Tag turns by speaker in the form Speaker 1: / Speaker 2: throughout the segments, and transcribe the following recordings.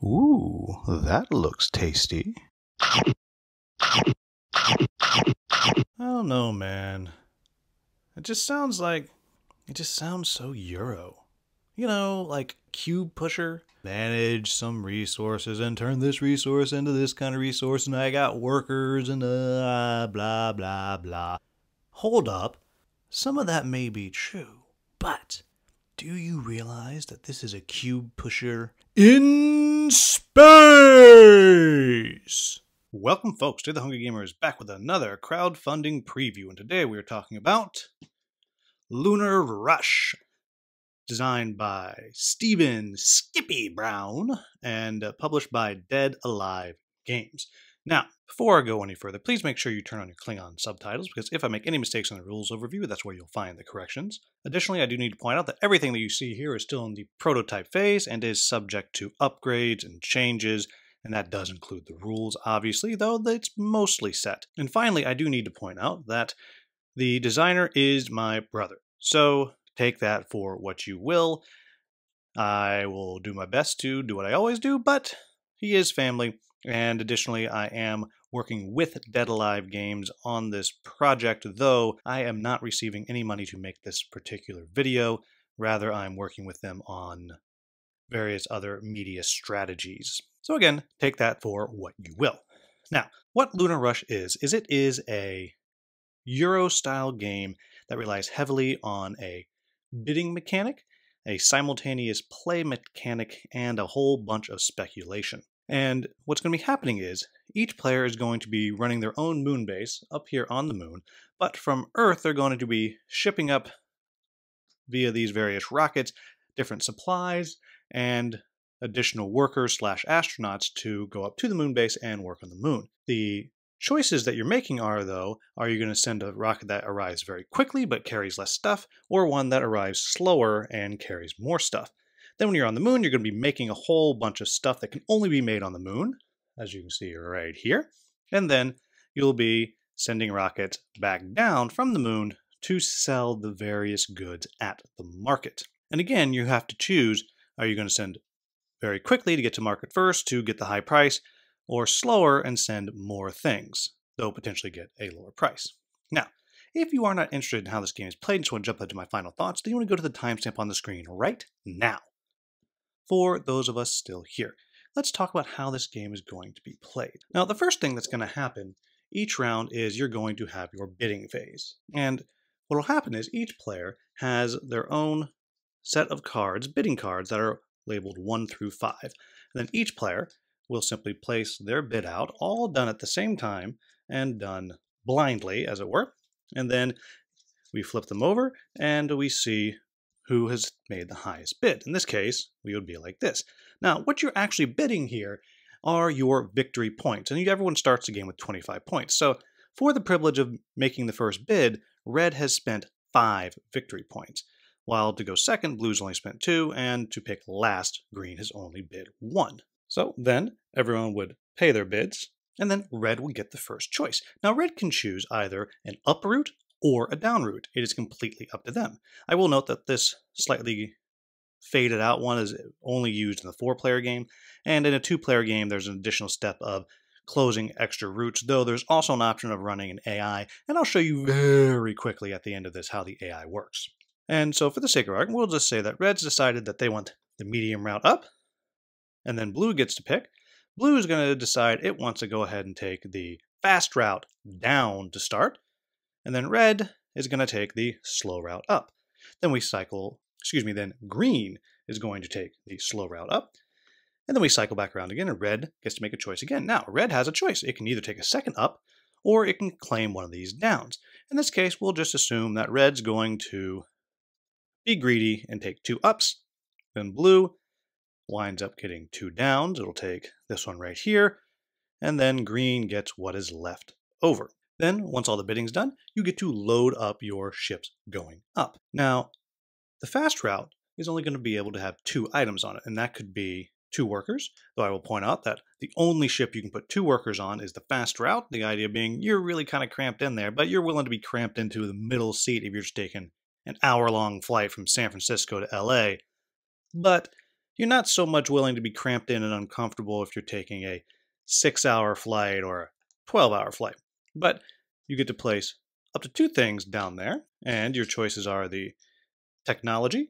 Speaker 1: Ooh, that looks tasty. I don't know, man. It just sounds so Euro. You know, like cube pusher. Manage some resources and turn this resource into this kind of resource, and I got workers and blah, blah, blah. Hold up. Some of that may be true, but do you realize that this is a cube pusher in space? Welcome, folks, to The Hungry Gamers, back with another crowdfunding preview, and today we are talking about Lunar Rush, designed by Steven Skippy Brown and published by Dead Alive Games. Now, before I go any further, please make sure you turn on your Klingon subtitles, because if I make any mistakes on the rules overview, that's where you'll find the corrections. Additionally, I do need to point out that everything that you see here is still in the prototype phase and is subject to upgrades and changes, and that does include the rules, obviously, though it's mostly set. And finally, I do need to point out that the designer is my brother, so take that for what you will. I will do my best to do what I always do, but he is family. And additionally, I am working with Dead Alive Games on this project, though I am not receiving any money to make this particular video. Rather, I'm working with them on various other media strategies. So again, take that for what you will. Now, what Lunar Rush is it is a Euro-style game that relies heavily on a bidding mechanic, a simultaneous play mechanic, and a whole bunch of speculation. And what's going to be happening is each player is going to be running their own moon base up here on the moon, but from Earth they're going to be shipping up via these various rockets different supplies and additional workers / astronauts to go up to the moon base and work on the moon. The choices that you're making are, though, are you going to send a rocket that arrives very quickly but carries less stuff, or one that arrives slower and carries more stuff? Then when you're on the moon, you're going to be making a whole bunch of stuff that can only be made on the moon, as you can see right here. And then you'll be sending rockets back down from the moon to sell the various goods at the market. And again, you have to choose, are you going to send very quickly to get to market first to get the high price, or slower and send more things, though potentially get a lower price. Now, if you are not interested in how this game is played and just want to jump into my final thoughts, then you want to go to the timestamp on the screen right now. For those of us still here, let's talk about how this game is going to be played. Now, the first thing that's going to happen each round is you're going to have your bidding phase. And what will happen is each player has their own set of cards, bidding cards, that are labeled 1 through 5. And then each player will simply place their bid out, all done at the same time and done blindly, as it were. And then we flip them over and we see who has made the highest bid. In this case, we would be like this. Now, what you're actually bidding here are your victory points. And everyone starts the game with 25 points. So for the privilege of making the first bid, red has spent 5 victory points. While to go second, blue's only spent 2, and to pick last, green has only bid 1. So then everyone would pay their bids, and then red would get the first choice. Now red can choose either an up route or a down route. It is completely up to them. I will note that this slightly faded out one is only used in the 4-player game, and in a 2-player game there's an additional step of closing extra routes, though there's also an option of running an AI, and I'll show you very quickly at the end of this how the AI works. And so for the sake of argument, we'll just say that red's decided that they want the medium route up, and then blue gets to pick. Blue is going to decide it wants to go ahead and take the fast route down to start, and then red is going to take the slow route up. Then then green is going to take the slow route up, and then we cycle back around again, and red gets to make a choice again. Now, red has a choice. It can either take a second up, or it can claim one of these downs. In this case, we'll just assume that red's going to be greedy and take 2 ups. Then blue winds up getting 2 downs. It'll take this one right here, and then green gets what is left over. Then, once all the bidding's done, you get to load up your ships going up. Now, the fast route is only going to be able to have 2 items on it, and that could be 2 workers, though I will point out that the only ship you can put 2 workers on is the fast route, the idea being you're really kind of cramped in there, but you're willing to be cramped into the middle seat if you're just taking an hour-long flight from San Francisco to LA. But You're not so much willing to be cramped in and uncomfortable if you're taking a 6-hour flight or a 12-hour flight. But you get to place up to 2 things down there, and your choices are the technology,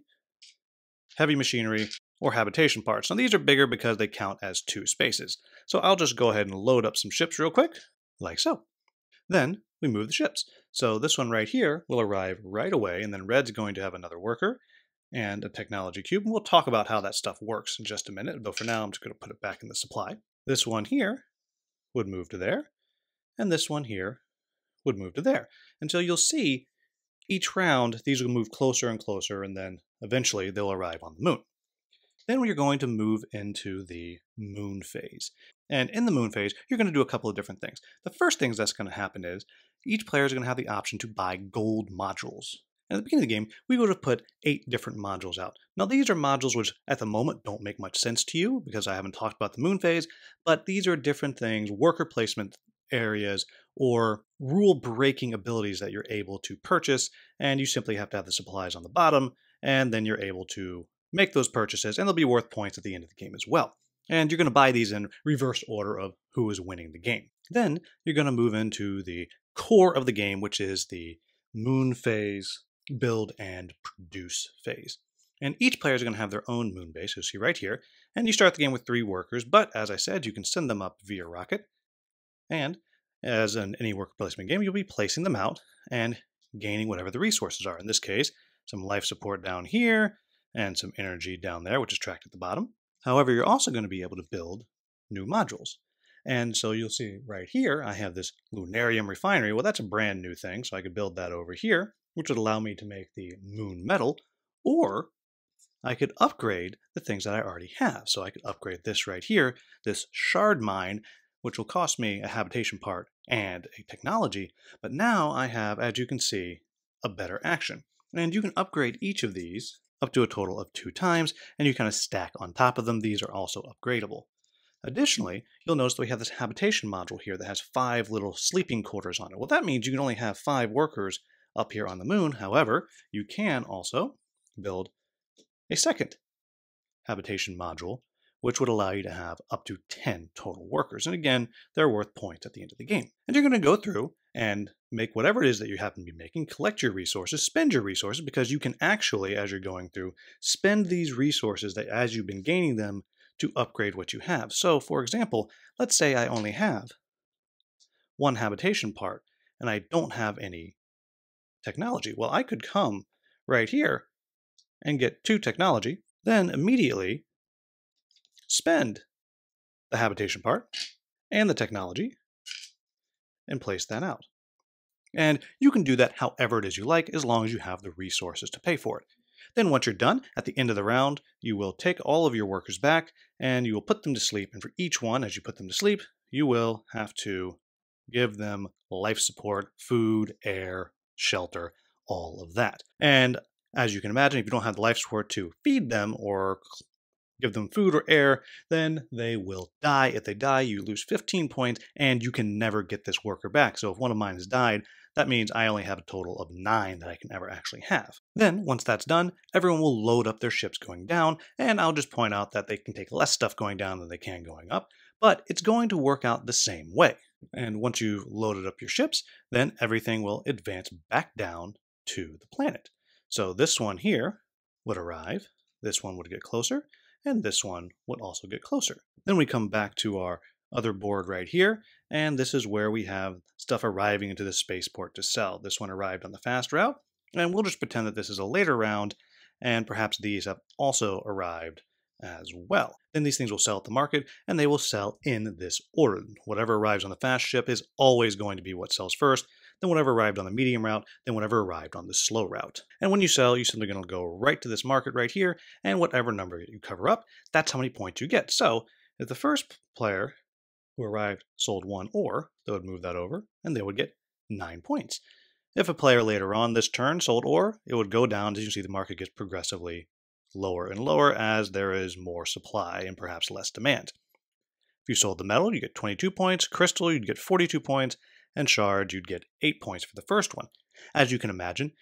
Speaker 1: heavy machinery, or habitation parts. Now these are bigger because they count as 2 spaces. So I'll just go ahead and load up some ships real quick, like so. Then we move the ships. So this one right here will arrive right away, and then red's going to have another worker and a technology cube. And we'll talk about how that stuff works in just a minute, though for now I'm just going to put it back in the supply. This one here would move to there, and this one here would move to there, until you'll see each round these will move closer and closer, and then eventually they'll arrive on the moon. Then we're going to move into the moon phase. And in the moon phase, you're going to do a couple of different things. The first thing that's going to happen is each player is going to have the option to buy gold modules. And at the beginning of the game, we would have put 8 different modules out. Now these are modules which at the moment don't make much sense to you because I haven't talked about the moon phase, but these are different things, worker placement areas, or rule-breaking abilities that you're able to purchase, and you simply have to have the supplies on the bottom, and then you're able to make those purchases, and they'll be worth points at the end of the game as well. And you're going to buy these in reverse order of who is winning the game. Then you're going to move into the core of the game, which is the moon phase, build and produce phase. And each player is going to have their own moon base, you see right here. And you start the game with 3 workers, but as I said, you can send them up via rocket. And as in any worker placement game, you'll be placing them out and gaining whatever the resources are. In this case, some life support down here, and some energy down there, which is tracked at the bottom. However, you're also going to be able to build new modules. And so you'll see right here, I have this Lunarium refinery. Well, that's a brand new thing, so I could build that over here, which would allow me to make the moon metal, or I could upgrade the things that I already have. So I could upgrade this right here, this shard mine, which will cost me a habitation part and a technology. But now I have, as you can see, a better action. And you can upgrade each of these up to a total of 2 times, and you kind of stack on top of them. These are also upgradable. Additionally, you'll notice that we have this habitation module here that has 5 little sleeping quarters on it. Well, that means you can only have 5 workers up here on the moon. However, you can also build a second habitation module, which would allow you to have up to 10 total workers. And again, they're worth points at the end of the game. And you're going to go through and make whatever it is that you happen to be making, collect your resources, spend your resources, because you can actually, as you're going through, spend these resources that as you've been gaining them to upgrade what you have. So, for example, let's say I only have 1 habitation part and I don't have any technology. Well, I could come right here and get 2 technology, then immediately spend the habitation part and the technology and place that out. And you can do that however it is you like, as long as you have the resources to pay for it. Then once you're done, at the end of the round, you will take all of your workers back and you will put them to sleep. And for each one, as you put them to sleep, you will have to give them life support, food, air, shelter, all of that. And as you can imagine, if you don't have the life support to feed them or give them food or air, then they will die. If they die, you lose 15 points, and you can never get this worker back. So if one of mine has died, that means I only have a total of 9 that I can ever actually have. Then, once that's done, everyone will load up their ships going down, and I'll just point out that they can take less stuff going down than they can going up, but it's going to work out the same way. And once you've loaded up your ships, then everything will advance back down to the planet. So this one here would arrive, this one would get closer, and this one would also get closer. Then we come back to our other board right here, and this is where we have stuff arriving into the spaceport to sell. This one arrived on the fast route, and we'll just pretend that this is a later round, and perhaps these have also arrived as well. Then these things will sell at the market, and they will sell in this order. Whatever arrives on the fast ship is always going to be what sells first, then whatever arrived on the medium route, then whatever arrived on the slow route. And when you sell, you're simply going to go right to this market right here, and whatever number you cover up, that's how many points you get. So if the first player who arrived sold 1 ore, they would move that over, and they would get 9 points. If a player later on this turn sold ore, it would go down. As you see, the market gets progressively lower and lower as there is more supply and perhaps less demand. If you sold the metal, you get 22 points, crystal, you'd get 42 points, and shards, you'd get 8 points for the first one. As you can imagine,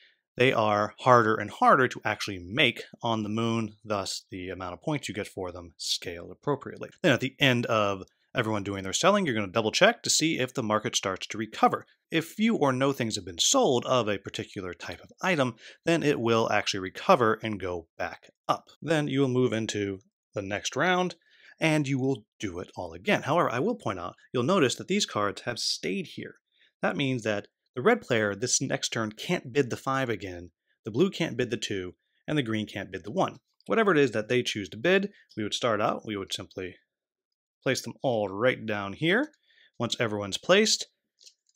Speaker 1: they are harder and harder to actually make on the moon, thus the amount of points you get for them scaled appropriately. Then at the end of everyone doing their selling, you're going to double check to see if the market starts to recover. If few or no things have been sold of a particular type of item, then it will actually recover and go back up. Then you will move into the next round, and you will do it all again. However, I will point out, you'll notice that these cards have stayed here. That means that the red player this next turn can't bid the 5 again, the blue can't bid the 2, and the green can't bid the 1. Whatever it is that they choose to bid, we would start out, we would simply place them all right down here. Once everyone's placed,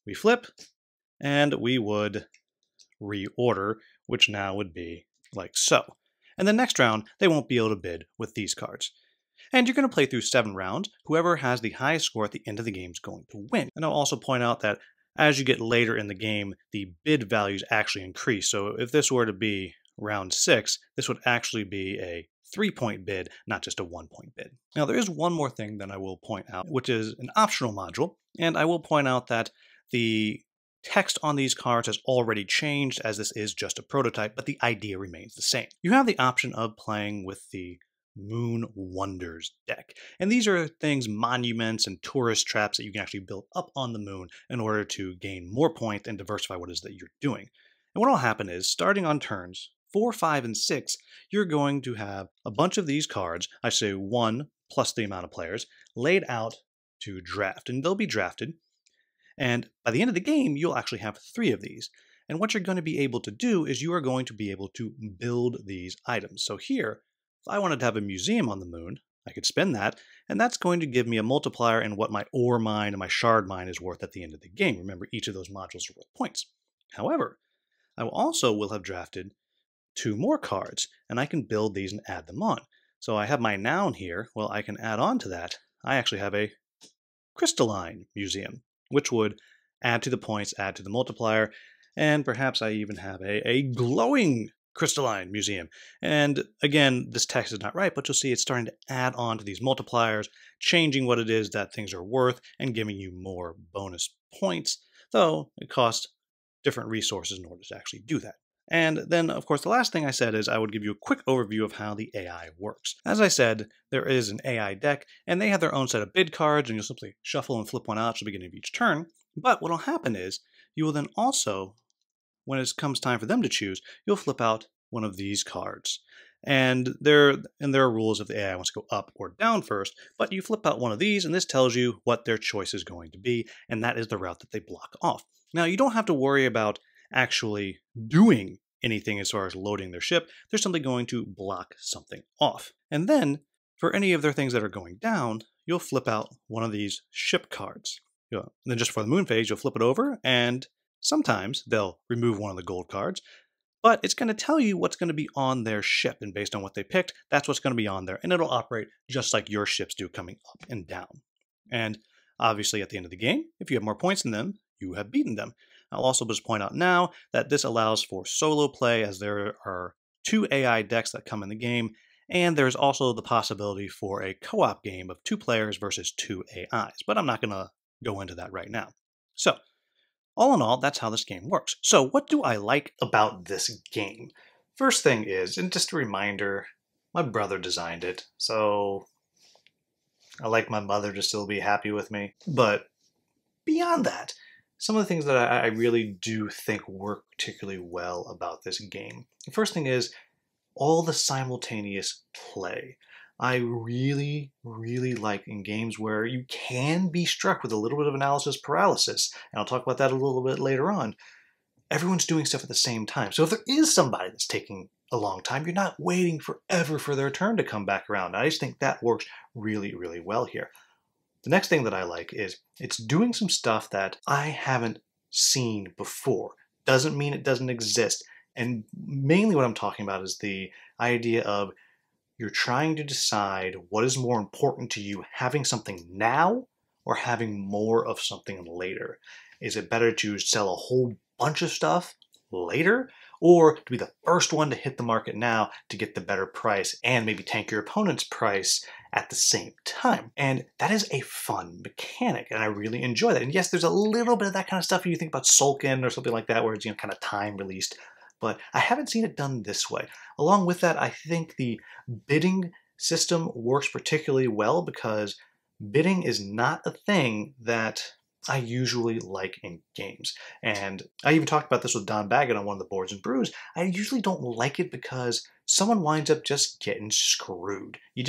Speaker 1: we flip, and we would reorder, which now would be like so. And the next round, they won't be able to bid with these cards. And you're going to play through 7 rounds. Whoever has the highest score at the end of the game is going to win. And I'll also point out that as you get later in the game, the bid values actually increase. So if this were to be round 6, this would actually be a 3-point bid, not just a 1-point bid. Now, there is one more thing that I will point out, which is an optional module. And I will point out that the text on these cards has already changed, as this is just a prototype, but the idea remains the same. You have the option of playing with the Moon Wonders deck. And these are things, monuments and tourist traps that you can actually build up on the moon in order to gain more points and diversify what it is that you're doing. And what will happen is, starting on turns 4, 5, and 6, you're going to have a bunch of these cards, I say 1 plus the amount of players, laid out to draft. And they'll be drafted. And by the end of the game, you'll actually have 3 of these. And what you're going to be able to do is you are going to be able to build these items. So here, if I wanted to have a museum on the moon, I could spend that, and that's going to give me a multiplier in what my ore mine and my shard mine is worth at the end of the game. Remember, each of those modules are worth points. However, I will have drafted 2 more cards, and I can build these and add them on. So I have my noun here. Well, I can add on to that. I actually have a crystalline museum, which would add to the points, add to the multiplier, and perhaps I even have a glowing crystalline museum. And again, this text is not right, but you'll see it's starting to add on to these multipliers, changing what it is that things are worth and giving you more bonus points, though it costs different resources in order to actually do that. And then, of course, the last thing I said is I would give you a quick overview of how the AI works. As I said, there is an AI deck, and they have their own set of bid cards, and you'll simply shuffle and flip one out at the beginning of each turn. But what will happen is you will then also, when it comes time for them to choose, you'll flip out one of these cards. And there are rules if the AI wants to go up or down first, but you flip out one of these, and this tells you what their choice is going to be, and that is the route that they block off. Now, you don't have to worry about actually doing anything as far as loading their ship. They're simply going to block something off. And then, for any of their things that are going down, you'll flip out one of these ship cards. And then just for the moon phase, you'll flip it over, and sometimes they'll remove one of the gold cards, but it's going to tell you what's going to be on their ship, and based on what they picked, that's what's going to be on there, and it'll operate just like your ships do, coming up and down. And obviously, at the end of the game, if you have more points than them, you have beaten them. I'll also just point out now that this allows for solo play, as there are 2 AI decks that come in the game, and there's also the possibility for a co-op game of 2 players versus 2 AIs, but I'm not going to go into that right now. So, all in all, that's how this game works. So, what do I like about this game? First thing is, and just a reminder, my brother designed it, so I like my mother to still be happy with me. But beyond that, some of the things that I really do think work particularly well about this game. The first thing is all the simultaneous play. I really, really like in games where you can be struck with a little bit of analysis paralysis, and I'll talk about that a little bit later on. Everyone's doing stuff at the same time. So if there is somebody that's taking a long time, you're not waiting forever for their turn to come back around. I just think that works really, really well here. The next thing that I like is it's doing some stuff that I haven't seen before. Doesn't mean it doesn't exist. And mainly what I'm talking about is the idea of you're trying to decide what is more important to you, having something now or having more of something later. Is it better to sell a whole bunch of stuff later, or to be the first one to hit the market now to get the better price and maybe tank your opponent's price at the same time? And that is a fun mechanic, and I really enjoy that. And yes, there's a little bit of that kind of stuff when you think about Sulkin or something like that, where it's, kind of time released. but I haven't seen it done this way. Along with that, I think the bidding system works particularly well because bidding is not a thing that I usually like in games. And I even talked about this with Don Baggett on one of the Boards and Brews. I usually don't like it because someone winds up just getting screwed. You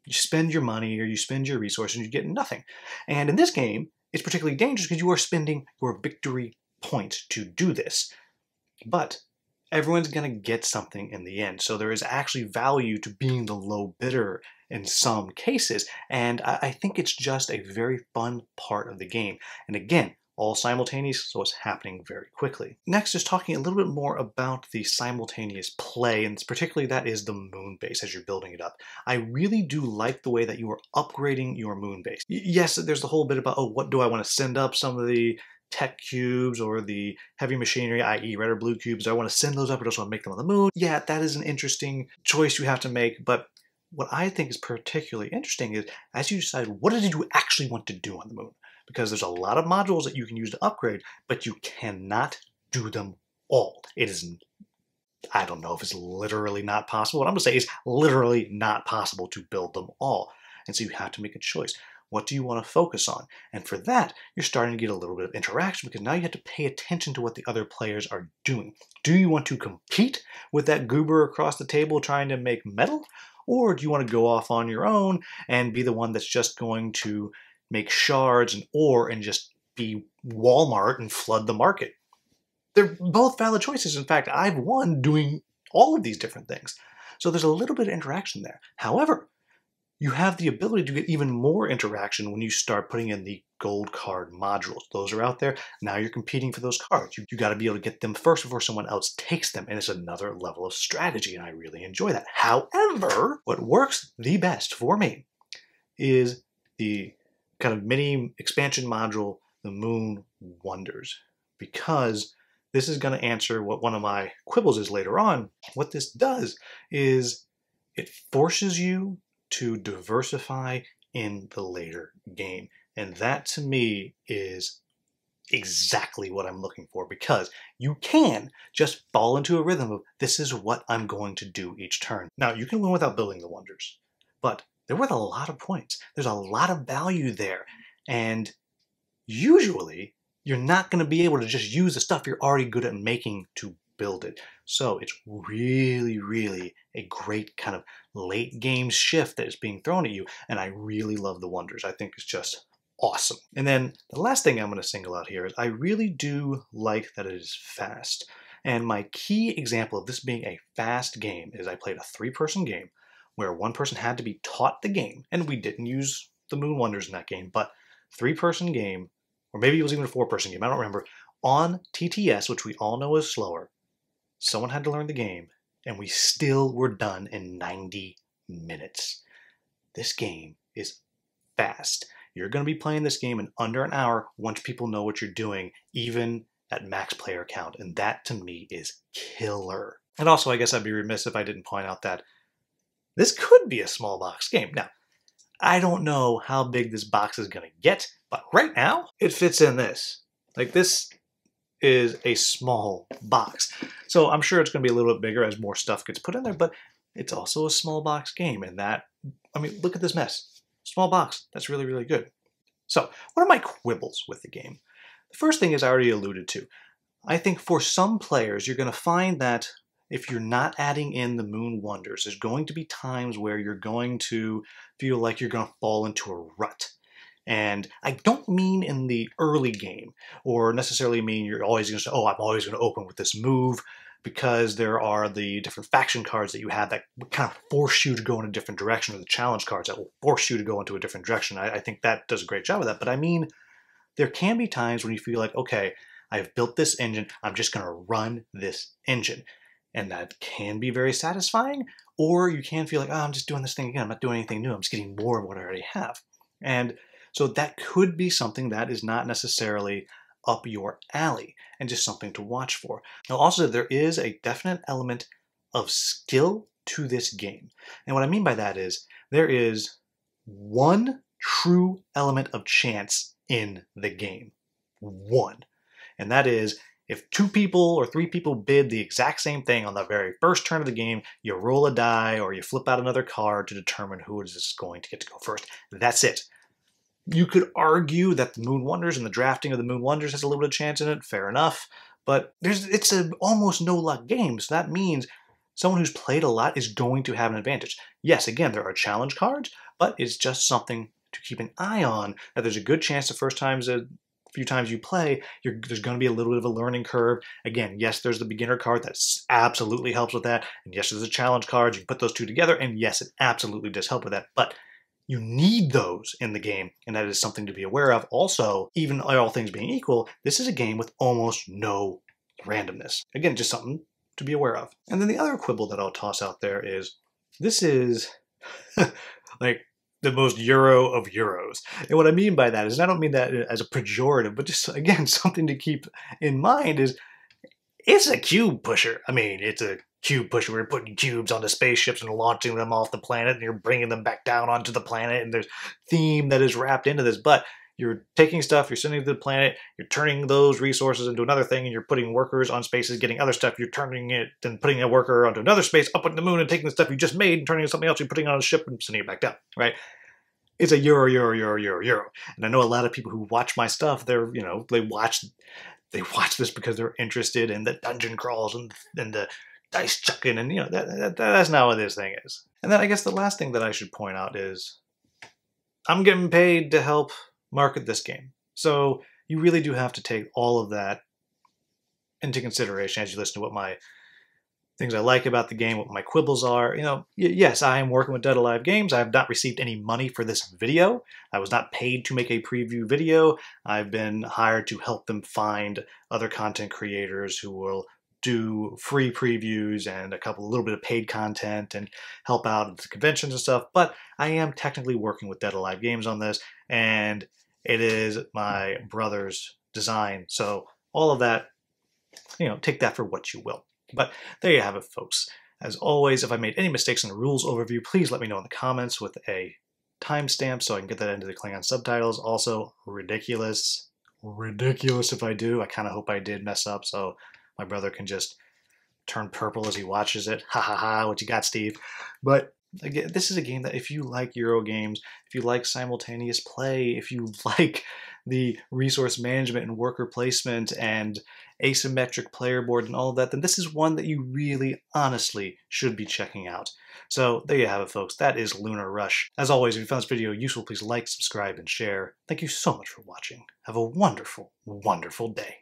Speaker 1: spend your money or you spend your resources and you get nothing. And in this game, it's particularly dangerous because you are spending your victory points to do this. But everyone's going to get something in the end. So there is actually value to being the low bidder in some cases. And I think it's just a very fun part of the game. And again, all simultaneous, so it's happening very quickly. Next is talking a little bit more about the simultaneous play, and particularly that is the moon base as you're building it up. I really do like the way that you are upgrading your moon base. Yes, there's the whole bit about, oh, what do I want to send up? Some of the tech cubes or the heavy machinery, i.e. red or blue cubes. Do I want to send those up or just want to make them on the moon? Yeah, that is an interesting choice you have to make, but what I think is particularly interesting is as you decide what it is you actually want to do on the moon. Because there's a lot of modules that you can use to upgrade, but you cannot do them all. It is, I don't know if it's literally not possible. What I'm going to say is literally not possible to build them all. And so you have to make a choice. What do you want to focus on? And for that, you're starting to get a little bit of interaction because now you have to pay attention to what the other players are doing. Do you want to compete with that goober across the table trying to make metal? Or do you want to go off on your own and be the one that's just going to make shards and ore and just be Walmart and flood the market? They're both valid choices. In fact, I've won doing all of these different things. So there's a little bit of interaction there. However, you have the ability to get even more interaction when you start putting in the gold card modules. Those are out there. Now you're competing for those cards. You got to be able to get them first before someone else takes them. And it's another level of strategy, and I really enjoy that. However, what works the best for me is the kind of mini expansion module, the Moon Wonders, because this is going to answer what one of my quibbles is later on. What this does is it forces you to diversify in the later game. And that to me is exactly what I'm looking for, because you can just fall into a rhythm of this is what I'm going to do each turn. Now you can win without building the wonders, but they're worth a lot of points. There's a lot of value there. And usually you're not going to be able to just use the stuff you're already good at making to build it. So it's really, really a great kind of late game shift that is being thrown at you. And I really love the wonders. I think it's just awesome. And then the last thing I'm going to single out here is I really do like that it is fast. And my key example of this being a fast game is I played a 3-person game where one person had to be taught the game, and we didn't use the Moon Wonders in that game, but 3-person game, or maybe it was even a 4-person game, I don't remember, on TTS, which we all know is slower. Someone had to learn the game, and we still were done in 90 minutes. This game is fast. You're going to be playing this game in under an hour once people know what you're doing, even at max player count, and that to me is killer. And also, I guess I'd be remiss if I didn't point out that this could be a small box game. Now, I don't know how big this box is going to get, but right now, it fits in this. Like, this is a small box. So I'm sure it's going to be a little bit bigger as more stuff gets put in there, but it's also a small box game. And that, I mean, look at this mess. Small box. That's really, really good. So what are my quibbles with the game? The first thing is I already alluded to. I think for some players, you're going to find that if you're not adding in the Moon Wonders, there's going to be times where you're going to feel like you're going to fall into a rut. And I don't mean in the early game, or necessarily mean you're always going to say, oh, I'm always going to open with this move, because there are the different faction cards that you have that kind of force you to go in a different direction, or the challenge cards that will force you to go into a different direction. I think that does a great job of that. But I mean, there can be times when you feel like, okay, I've built this engine, I'm just going to run this engine. And that can be very satisfying, or you can feel like, oh, I'm just doing this thing again. I'm not doing anything new. I'm just getting more of what I already have. And so that could be something that is not necessarily up your alley and just something to watch for. Now, also, there is a definite element of skill to this game. And what I mean by that is there is one true element of chance in the game. One. And that is
Speaker 2: If 2 people or 3 people bid the exact same thing on the very first turn of the game, you roll a die or you flip out another card to determine who is going to get to go first. That's it. You could argue that the Moon Wonders and the drafting of the Moon Wonders has a little bit of chance in it, fair enough, but it's an almost no-luck game, so that means someone who's played a lot is going to have an advantage. Yes, again, there are challenge cards, but it's just something to keep an eye on, that there's a good chance the first few times you play, there's going to be a little bit of a learning curve. Again, yes, there's the beginner card that absolutely helps with that, and yes, there's a challenge card. You can put those two together, and yes, it absolutely does help with that, but you need those in the game, and that is something to be aware of. Also, even all things being equal, this is a game with almost no randomness. Again, just something to be aware of. And then the other quibble that I'll toss out there is, this is like the most Euro of Euros. And what I mean by that is, I don't mean that as a pejorative, but just, again, something to keep in mind is, it's a cube pusher. I mean, it's a cube pusher. We're putting cubes onto spaceships and launching them off the planet, and you're bringing them back down onto the planet, and there's theme that is wrapped into this. But you're taking stuff, you're sending it to the planet, you're turning those resources into another thing, and you're putting workers on spaces, getting other stuff, you're turning it and putting a worker onto another space, up on the moon, and taking the stuff you just made and turning it into something else, you're putting it on a ship and sending it back down, right? It's a Euro. And I know a lot of people who watch my stuff, they watch this because they're interested in the dungeon crawls and the dice chucking, and that's not what this thing is. And then I guess the last thing that I should point out is, I'm getting paid to help market this game. So you really do have to take all of that into consideration as you listen to what my things I like about the game, what my quibbles are. Yes, I am working with Dead Alive Games. I have not received any money for this video. I was not paid to make a preview video. I've been hired to help them find other content creators who will do free previews and a little bit of paid content and help out at the conventions and stuff. But I am technically working with Dead Alive Games on this, and it is my brother's design. So all of that, take that for what you will. But there you have it, folks. As always, if I made any mistakes in the rules overview, please let me know in the comments with a timestamp so I can get that into the Klingon subtitles. Also, ridiculous if I do. I kind of hope I did mess up so my brother can just turn purple as he watches it. Ha ha ha, what you got, Steve? But again, this is a game that if you like Euro games, if you like simultaneous play, if you like the resource management and worker placement and asymmetric player board and all of that, then this is one that you really honestly should be checking out. So there you have it, folks. That is Lunar Rush. As always, if you found this video useful, please like, subscribe, and share. Thank you so much for watching. Have a wonderful, wonderful day.